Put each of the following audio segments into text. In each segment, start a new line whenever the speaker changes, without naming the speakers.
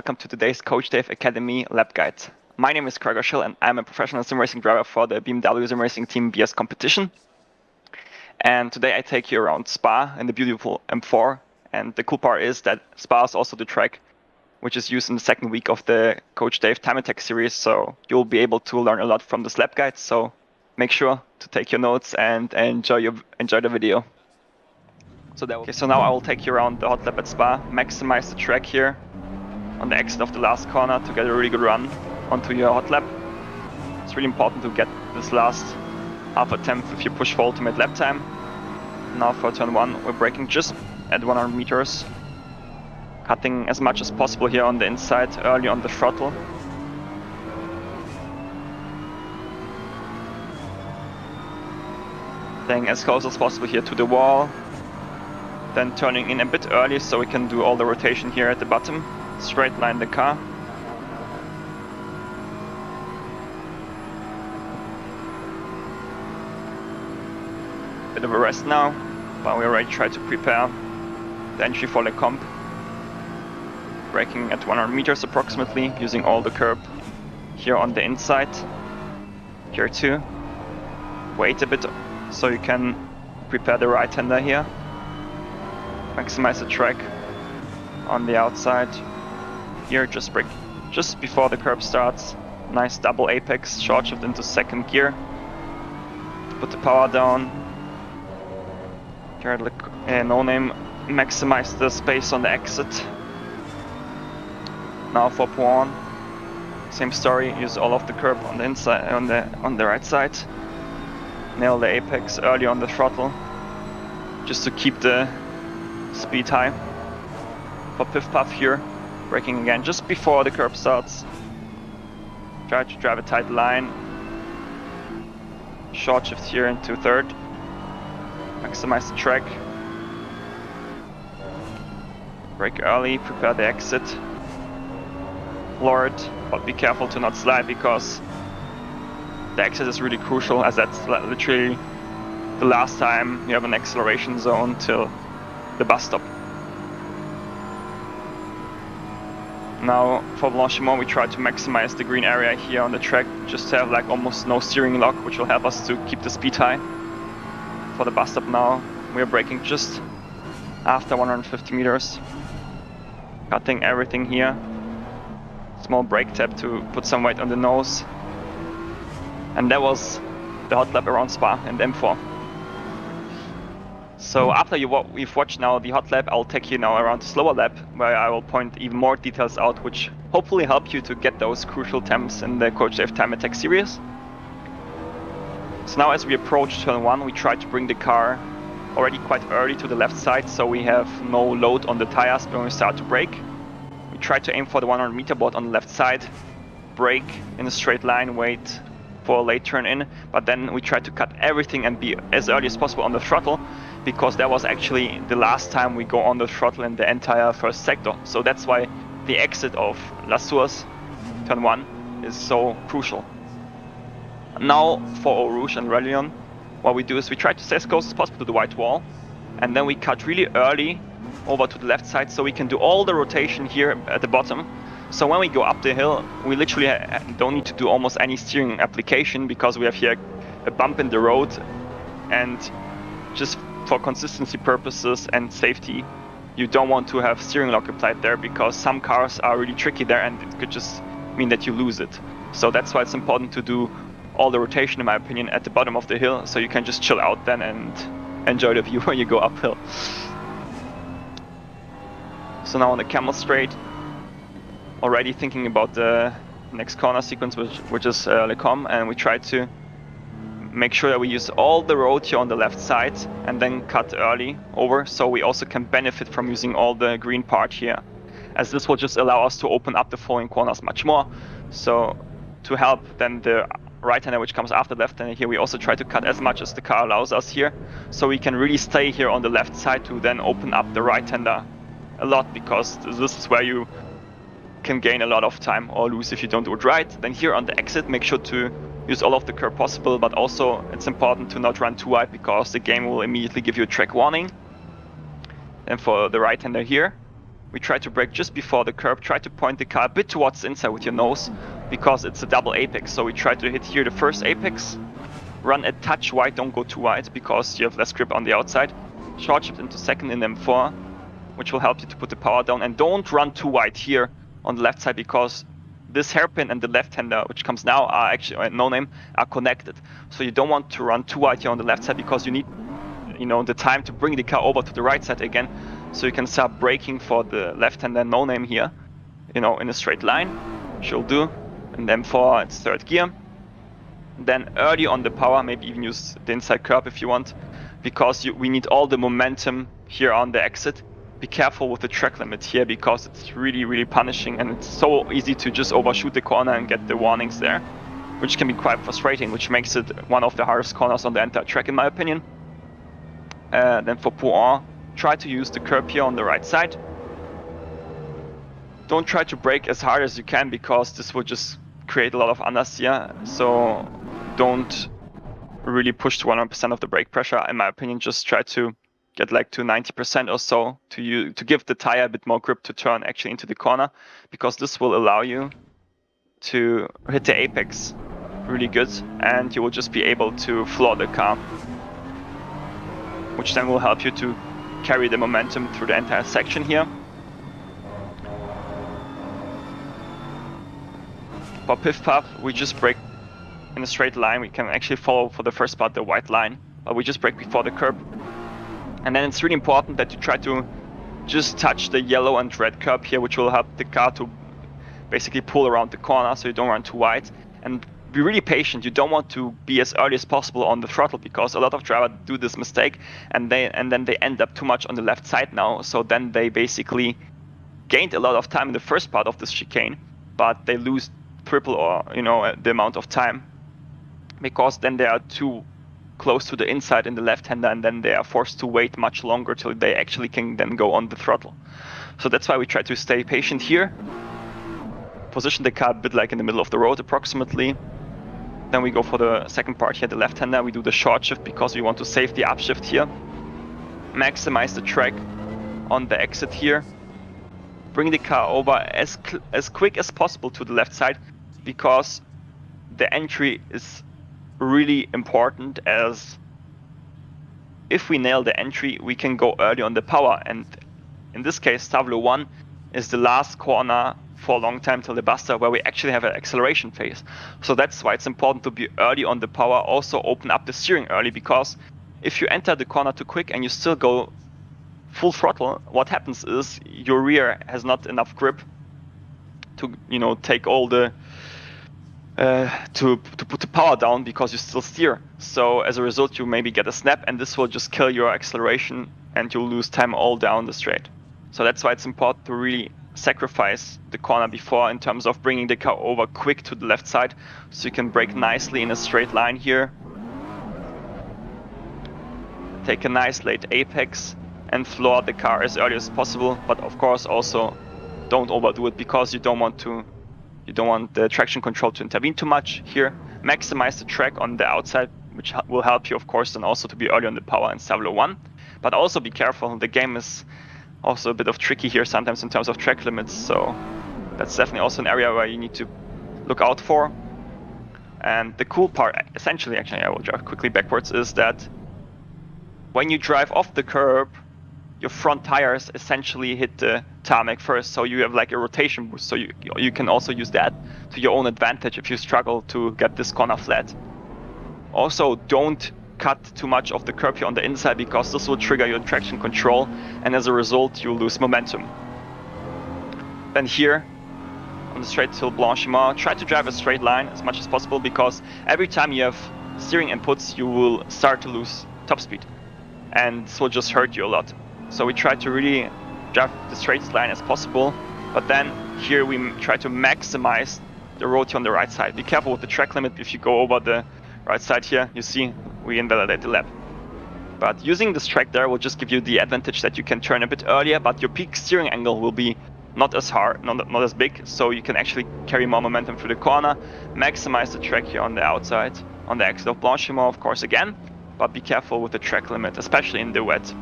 welcome to today's Coach Dave Academy Lab Guide. My name is Gregor Schill and I'm a professional sim racing driver for the BMW sim racing team BS competition. And today I take you around Spa in the beautiful M4. And the cool part is that Spa is also the track which is used in the second week of the Coach Dave Time Attack series. So you'll be able to learn a lot from this lab guide. So make sure to take your notes and enjoy the video. So now I will take you around the Hotlap at Spa, maximize the track here on the exit of the last corner to get a really good run onto your Hotlap. It's really important to get this last half attempt with your push for ultimate lap time. Now for turn 1, we're braking just at 100 meters, cutting as much as possible here on the inside, early on the throttle. Staying as close as possible here to the wall. Then turning in a bit early so we can do all the rotation here at the bottom. Straight line the car. Bit of a rest now, but we already tried to prepare the entry for the comp. Braking at 100 meters approximately, using all the curb here on the inside. Here too. Wait a bit so you can prepare the right hander here. Maximize the track on the outside. Here just brake just before the curb starts. Nice double apex, short shift into second gear. Put the power down. Here no name, maximize the space on the exit. Now for Puan, same story, use all of the curb on the inside, on the right side. Nail the apex early on the throttle, just to keep the speed high. For Piff Puff here, braking again just before the curb starts. Try to drive a tight line. Short shift here into third. Maximize the track. Brake early, prepare the exit. Lower it, but be careful to not slide because the exit is really crucial, as that's literally the last time you have an acceleration zone till the bus stop. Now for Blanchiment we try to maximize the green area here on the track, just to have like almost no steering lock, which will help us to keep the speed high. For the bus stop now, we are braking just after 150 meters. Cutting everything here. Small brake tap to put some weight on the nose. And that was the hot lap around Spa and M4. So after we've watched now the hot lap, I'll take you now around the slower lap, where I will point even more details out, which hopefully help you to get those crucial temps in the Coach Dave Time Attack series. So now as we approach turn 1, we try to bring the car already quite early to the left side, so we have no load on the tires when we start to brake. We try to aim for the 100 meter board on the left side, brake in a straight line, wait for a late turn in, but then we try to cut everything and be as early as possible on the throttle, because that was actually the last time we go on the throttle in the entire first sector. So that's why the exit of Las Suas, turn 1, is so crucial. Now for Eau Rouge and Religion, what we do is we try to stay as close as possible to the white wall, and then we cut really early over to the left side so we can do all the rotation here at the bottom. So when we go up the hill, we literally don't need to do almost any steering application, because we have here a bump in the road, and just for consistency purposes and safety, you don't want to have steering lock applied there, because some cars are really tricky there and it could just mean that you lose it. So that's why it's important to do all the rotation, in my opinion, at the bottom of the hill, so you can just chill out then and enjoy the view when you go uphill. So now on the Camel Straight, already thinking about the next corner sequence, which is Le Com, and we try to make sure that we use all the road here on the left side and then cut early over, so we also can benefit from using all the green part here, as this will just allow us to open up the following corners much more. So to help then the right hander which comes after left hander here, we also try to cut as much as the car allows us here, so we can really stay here on the left side to then open up the right hander a lot, because this is where you can gain a lot of time or lose if you don't do it right. Then here on the exit, make sure to use all of the curb possible, but also it's important to not run too wide, because the game will immediately give you a track warning. And for the right hander here, we try to brake just before the curb, try to point the car a bit towards the inside with your nose, because it's a double apex. So we try to hit here the first apex, run a touch wide, don't go too wide because you have less grip on the outside. Short shift into second in M4, which will help you to put the power down, and don't run too wide here on the left side, because this hairpin and the left-hander, which comes now, are actually no-name, are connected. So you don't want to run too wide here on the left side, because you need, you know, the time to bring the car over to the right side again, so you can start braking for the left-hander no-name here, you know, in a straight line, which you'll do. And then M4, it's third gear. Then early on the power, maybe even use the inside curb if you want, because we need all the momentum here on the exit. Be careful with the track limit here, because it's really, really punishing, and it's so easy to just overshoot the corner and get the warnings there, which can be quite frustrating, which makes it one of the hardest corners on the entire track in my opinion. Then for Pouin, try to use the curb here on the right side. Don't try to brake as hard as you can, because this will just create a lot of understeer, so don't really push to 100% of the brake pressure in my opinion. Just try to get like to 90% or so to give the tire a bit more grip to turn actually into the corner, because this will allow you to hit the apex really good, and you will just be able to floor the car, which then will help you to carry the momentum through the entire section here. For Piff Puff, we just brake in a straight line. We can actually follow for the first part the white line, but we just brake before the curb. And then it's really important that you try to just touch the yellow and red curb here, which will help the car to basically pull around the corner so you don't run too wide. And be really patient. You don't want to be as early as possible on the throttle, because a lot of drivers do this mistake, and then they end up too much on the left side now. So then they basically gained a lot of time in the first part of this chicane, but they lose triple or, you know, the amount of time, because then they are too close to the inside in the left-hander, and then they are forced to wait much longer till they actually can then go on the throttle. So that's why we try to stay patient here. Position the car a bit like in the middle of the road approximately. Then we go for the second part here, the left-hander. We do the short shift because we want to save the upshift here. Maximize the track on the exit here. Bring the car over as quick as possible to the left side, because the entry is really important, as if we nail the entry, we can go early on the power. And in this case, Stavlo 1 is the last corner for a long time till the Buster, where we actually have an acceleration phase. So that's why it's important to be early on the power. Also open up the steering early, because if you enter the corner too quick and you still go full throttle, what happens is your rear has not enough grip to, you know, take all the to put the power down, because you still steer. So as a result, you maybe get a snap, and this will just kill your acceleration, and you'll lose time all down the straight. So that's why it's important to really sacrifice the corner before, in terms of bringing the car over quick to the left side, so you can brake nicely in a straight line here. Take a nice late apex and floor the car as early as possible, but of course also don't overdo it, because you don't want the traction control to intervene too much here. Maximize the track on the outside, which will help you of course then also to be early on the power in Stavlo 1. But also be careful, the game is also a bit of tricky here sometimes in terms of track limits, so that's definitely also an area where you need to look out for. And the cool part, essentially, actually I will drive quickly backwards, is that when you drive off the curb, your front tires essentially hit the tarmac first, so you have like a rotation boost, so you can also use that to your own advantage if you struggle to get this corner flat. Also, don't cut too much of the curb here on the inside, because this will trigger your traction control, and as a result you lose momentum. Then here on the straight till Blanchiment, try to drive a straight line as much as possible, because every time you have steering inputs you will start to lose top speed, and this will just hurt you a lot. So we try to really drive the straight line as possible, but then here we try to maximize the road here on the right side. Be careful with the track limit. If you go over the right side here, you see we invalidate the lap. But using this track there will just give you the advantage that you can turn a bit earlier, but your peak steering angle will be not as hard, not as big, so you can actually carry more momentum through the corner. Maximize the track here on the outside, on the exit of Blanchiment of course again, but be careful with the track limit, especially in the wet,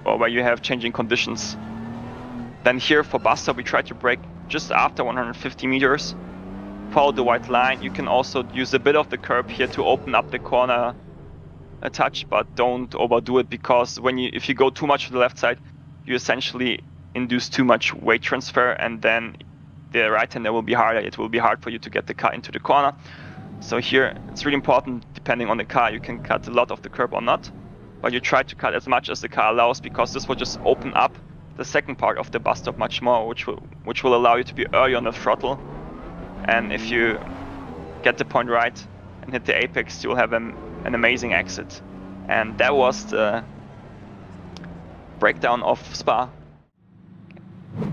or where you have changing conditions. Then here for bus stop, we try to brake just after 150 meters. Follow the white line. You can also use a bit of the curb here to open up the corner a touch, but don't overdo it, because if you go too much to the left side, you essentially induce too much weight transfer, and then the right-hander will be harder. It will be hard for you to get the car into the corner. So here it's really important, depending on the car, you can cut a lot of the curb or not, but you try to cut as much as the car allows, because this will just open up the second part of the bus stop much more, which will allow you to be early on the throttle. And if you get the point right and hit the apex, you'll have an amazing exit. And that was the breakdown of Spa.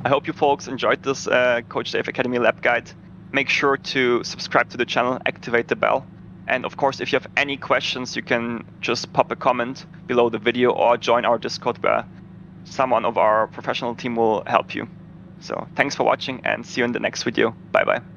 I hope you folks enjoyed this Coach Dave Academy lap guide. Make sure to subscribe to the channel, activate the bell. And of course, if you have any questions, you can just pop a comment below the video or join our Discord, where someone of our professional team will help you. So thanks for watching, and see you in the next video. Bye bye.